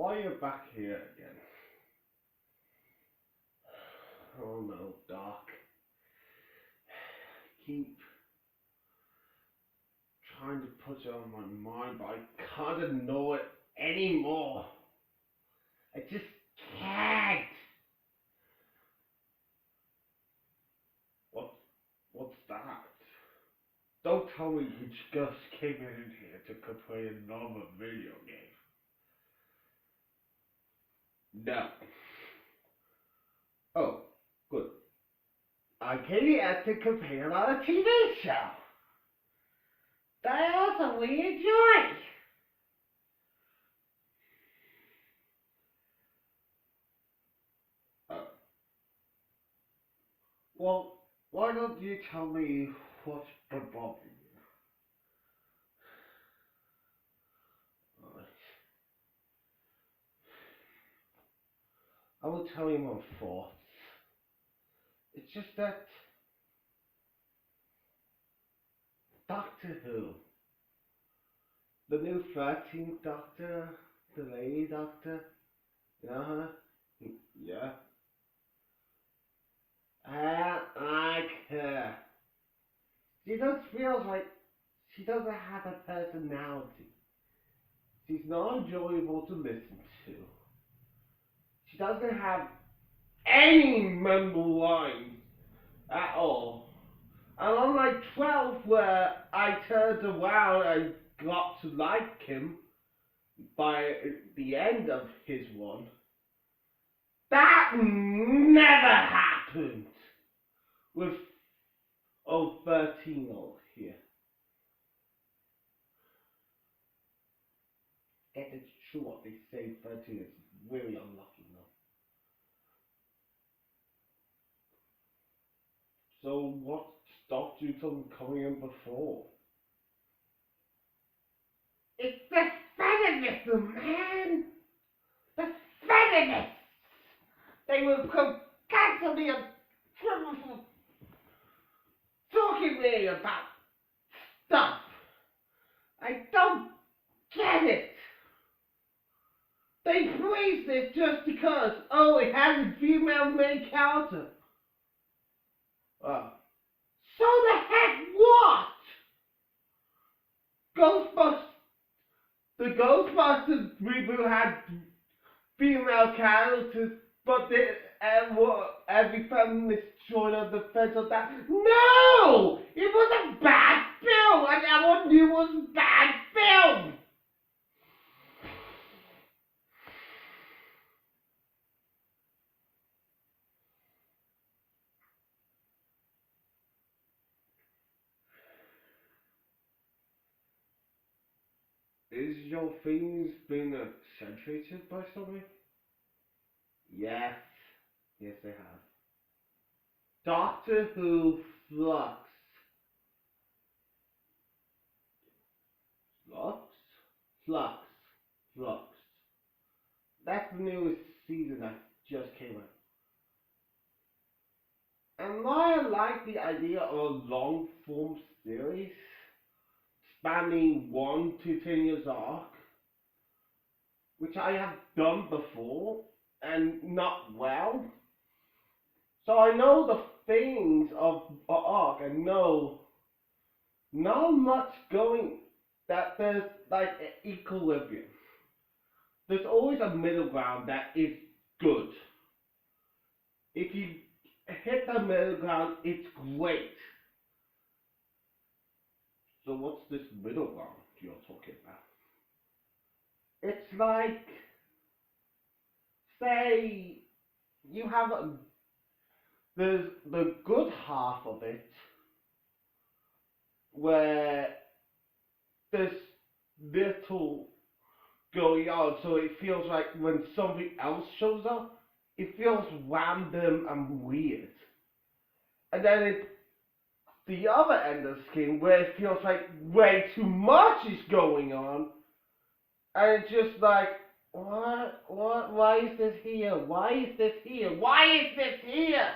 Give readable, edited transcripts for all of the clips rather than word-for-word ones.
Why are you back here again? Oh no, Doc. Keep trying to put it on my mind, but I can't ignore it anymore. I just can't. What's that? Don't tell me you just came in here to play another video game. No. Oh, good. I came here to compare on a TV show that I also really enjoy. Oh. Well, why don't you tell me what's been bothering you? Alright. I will tell you my thoughts. It's just that Doctor Who, the new 13th Doctor, the lady Doctor, you know her? Yeah. I like her. She just feels like she doesn't have a personality. She's not enjoyable to listen to. She doesn't have any memorable lines at all. And unlike 12, where I turned around and got to like him by the end of his one, that never happened with 13 over here. And it's true what they say, 13 is really unlucky now. So what stopped you from coming in before? It's the feminism, man! The feminists! They will come constantly talking to me about stuff. I don't get it. They praise this just because, oh, it has a female main character. So the heck what? The Ghostbusters reboot had female characters, but every feminist joined on the fence of that. No! It was a bad film, and everyone knew it was a bad film! Is your feelings being accentuated by something? Yes. Yes, they have. Doctor Who Flux. Flux? Flux. Flux. That's the newest season that just came out. And while I like the idea of a long form series spanning 1 to 10 years arc, which I have done before and not well, so I know the things of arc and know not much going, that there's like an equilibrium. There's always a middle ground that is good. If you hit the middle ground, it's great. So what's this middle ground you're talking about? It's like, say, you have there's the good half of it, where there's little going on, so it feels like when something else shows up, it feels random and weird. And then it's the other end of the scale where it feels like way too much is going on, and it's just like, what, why is this here? Why is this here? Why is this here?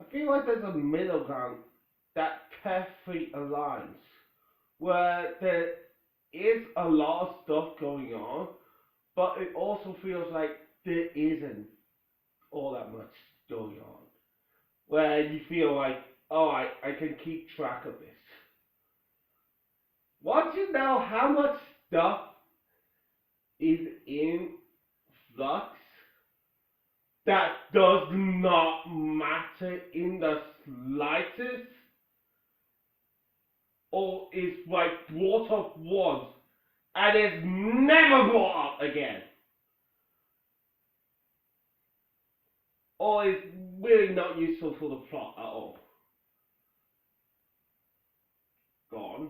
I feel like there's a middle ground that perfectly aligns, where is a lot of stuff going on, but it also feels like there isn't all that much going on. Where you feel like, oh, I can keep track of this. Once you know how much stuff is in Flux, that does not matter in the slightest, or is like brought up once and is never brought up again, or is really not useful for the plot at all. Gone.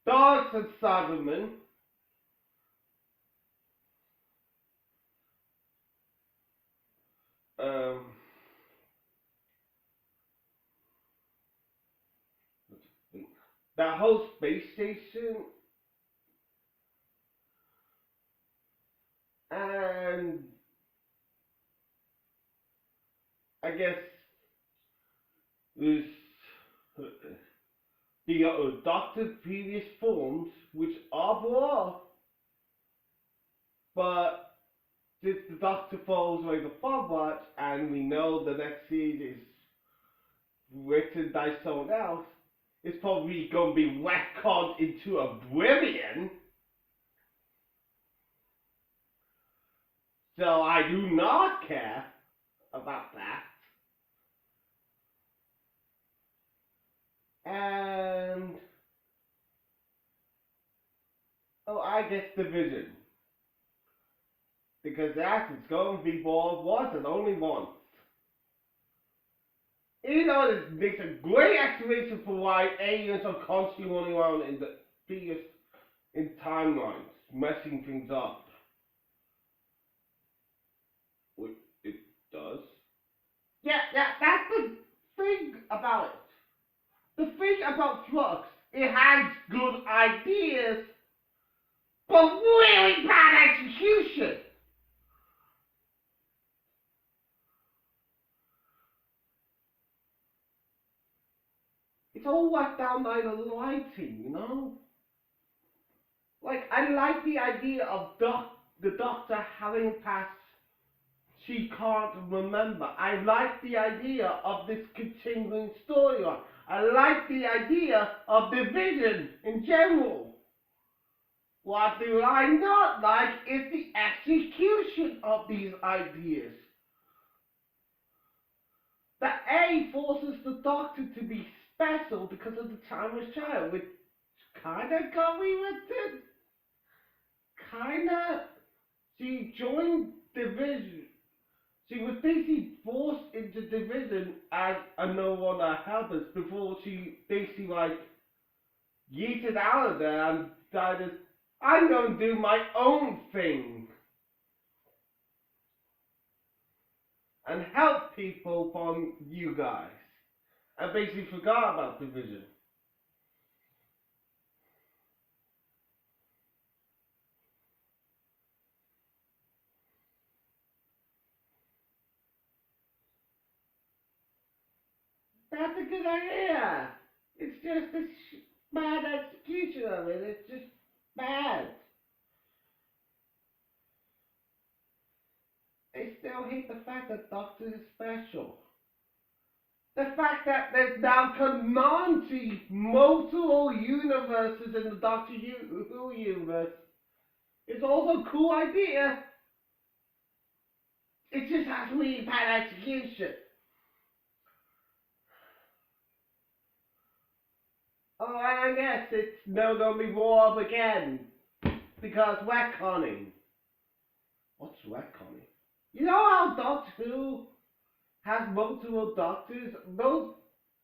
Dogs and Cybermen. Um, that whole space station, and I guess there's the adopted previous forms, which are brought, but since the Doctor falls away the forward, and we know the next scene is written by someone else, it's probably going to be retconned into oblivion. So I do not care about that. And oh, I guess Division, because that is going to be born once and only once. You know, this makes a great explanation for why aliens are constantly running around in the previous in timelines, messing things up. Which it does. Yeah, that's the thing about it. The thing about Flux, it has good ideas, but really bad execution. It's all worked down by the lighting, you know? Like, I like the idea of the Doctor having passed, she can't remember. I like the idea of this continuing storyline. I like the idea of Division in general. What do I not like is the execution of these ideas. The A forces the Doctor to be special because of the timeless child, which kinda got me with it. Kinda. She joined Division. She was basically forced into Division as a no one helpers before she basically like yeeted out of there and decided, I'm going to do my own thing and help people from you guys. And basically forgot about Division. That's a good idea. It's just a bad execution of it. It's just bad. I still hate the fact that Doctor is special. The fact that there's now canonical multiple universes in the Doctor Who universe is also a cool idea. It just has really bad execution. Oh, and I guess it's never gonna be brought up again because retconning. What's retconning? You know how Doctor Who has multiple doctors? Those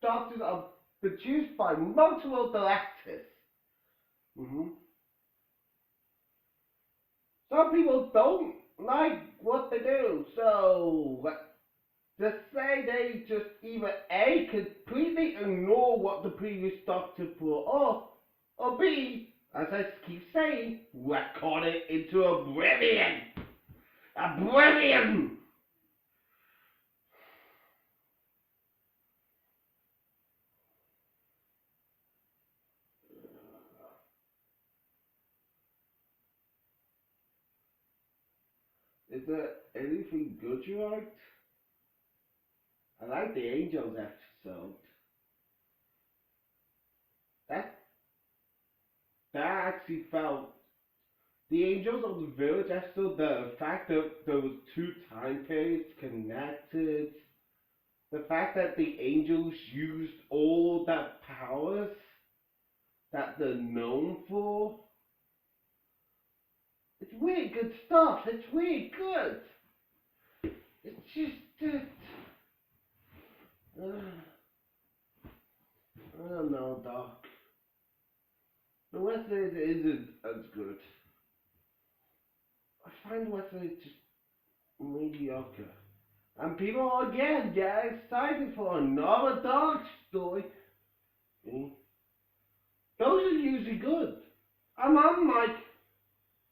doctors are produced by multiple directors. Mm-hmm. Some people don't like what they do, so to say they just either A, completely ignore what the previous Doctor brought up, or B, as I keep saying, retcon it into oblivion. Oblivion! Is there anything good you liked? I like the Angels episode. That that actually felt the Angels of the Village episode. The fact that there was two time periods connected. The fact that the Angels used all that powers that they're known for. It's really good stuff. It's really good. It's just that. I don't know, Doc. The rest of it isn't as good. I find the rest of it just mediocre. And people again get excited for another Dark story. See? Those are usually good. And I'm like,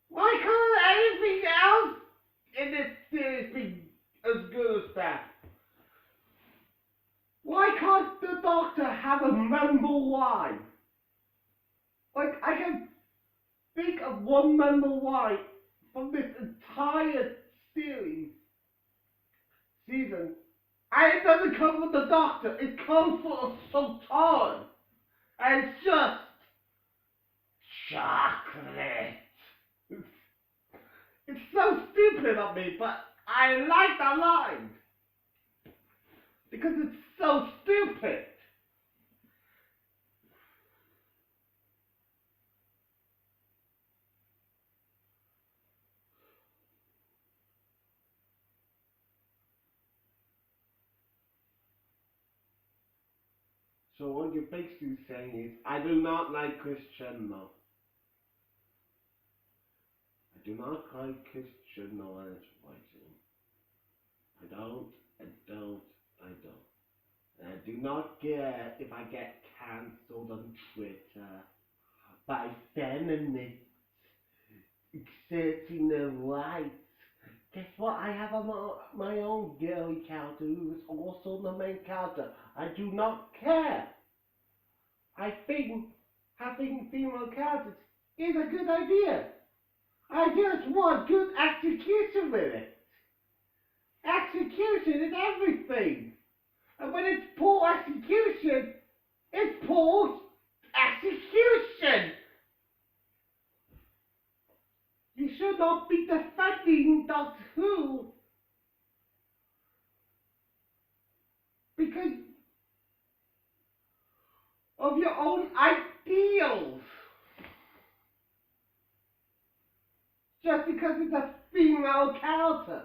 why can't anything else in this series be as good as that? Why can't the Doctor have a memorable line? Like, I can think of one memorable line from this entire season. And it doesn't come from the Doctor, it comes from a Sultan. And it's just chocolate. It's so stupid of me, but I like that line. Because it's so stupid. So what you're basically saying is, I do not like Christian no. I do not like Christian no and its writing. I don't. And I do not care if I get cancelled on Twitter by feminists exerting their rights. Guess what? I have my own girly character who is also the main character. I do not care. I think having female characters is a good idea. I just want good execution with it. Execution is everything. And when it's poor execution, it's poor execution. You should not be defending Doctor Who because of your own ideals. Just because it's a female character.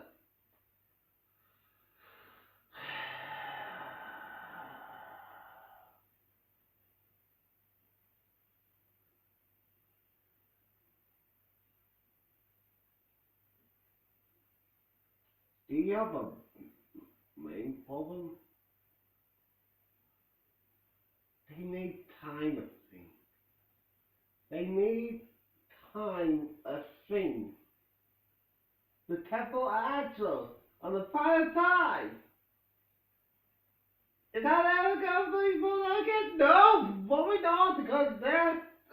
Do you have a main problem? They need time a thing. They need time a thing. The Temple Angel on the final time. Is that ever going to be full again? No, probably not, because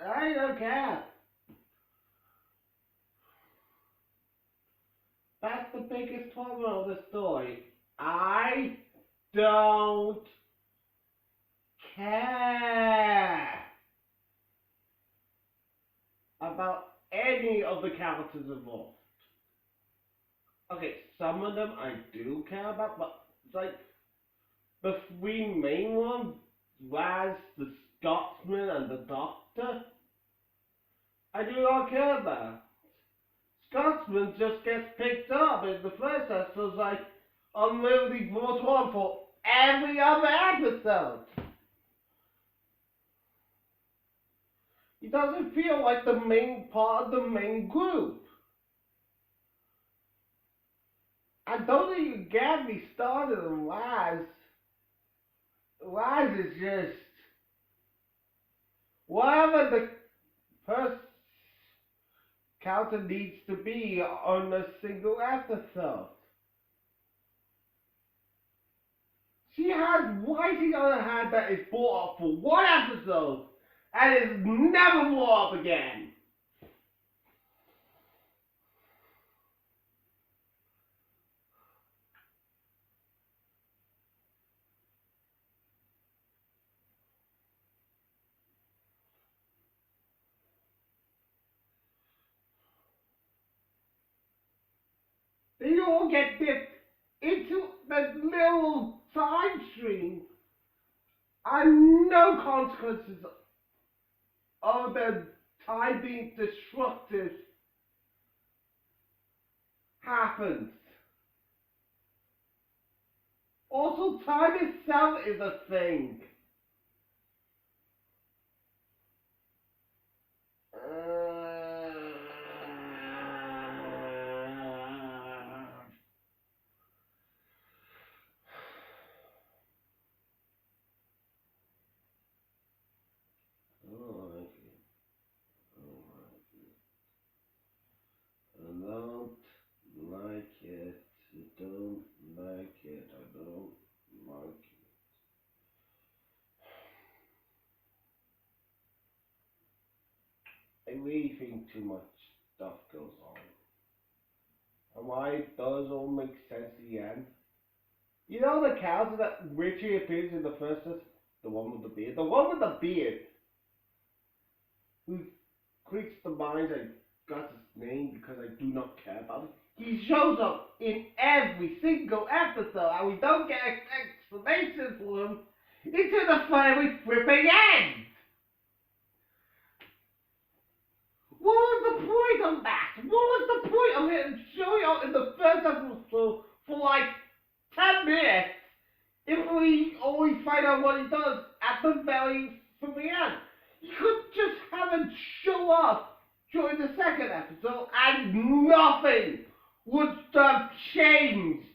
I don't care. That's the biggest problem of the story. I don't care about any of the characters involved. Okay, some of them I do care about, but like the three main ones, Raz, the Scotsman, and the Doctor, I do not care about. Scotsman just gets picked up in the first episode, like unlimited brought on for every other episode. He doesn't feel like the main part of the main group. And don't even get me started on Raz. Raz is just whatever the first character needs to be on a single episode. She has writing on her hand that is brought up for one episode and is never brought up again. They all get dipped into the little time stream and no consequences of the time being destructive happens. Also, time itself is a thing. I don't like it. I don't like it. I don't like it. I really think too much stuff goes on. And why it does all make sense at the end. You know the character that Richie appears in the first, the one with the beard? The one with the beard, who creates the minds, I got his name because I do not care about it. He shows up in every single episode and we don't get an explanation for him until the very flipping end. What was the point of that? What was the point of him showing up in the first episode for like 10 minutes if we always find out what he does at the very flipping end? You could just have him show up during the second episode and nothing would have changed.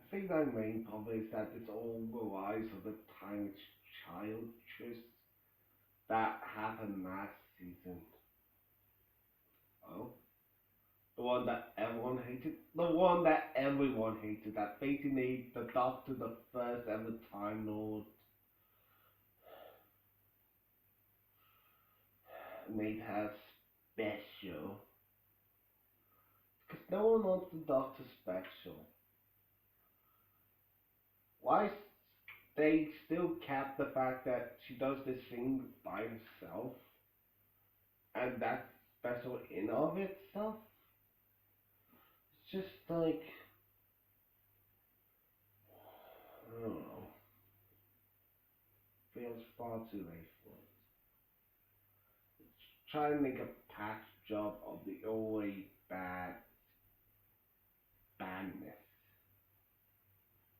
I think my main problem is that it's all relies on the tiny child twist that happened last season. Oh? The one that everyone hated? The one that everyone hated, that basically made the Doctor the first ever Time Lord. Made her special. Because no one wants the Doctor special. Why they still kept the fact that she does this thing by herself? And that's special in of itself? It's just like, I don't know. Feels far too late for it. It's trying to make a patch job of the already badness.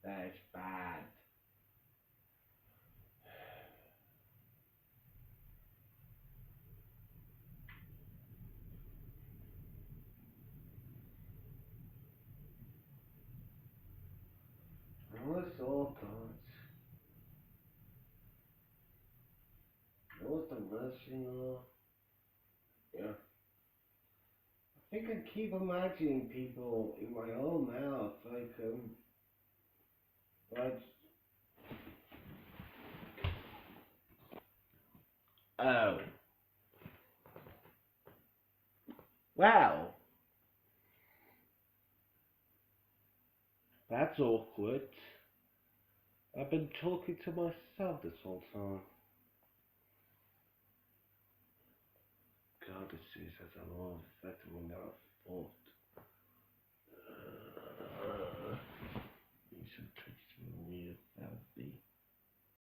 That is bad. What's all thoughts? What's the rushing of? Yeah. I think I keep imagining people in my own mouth, like, oh. Wow. That's awkward. I've been talking to myself this whole time. God, this series has a lot of effect on me now. I thought.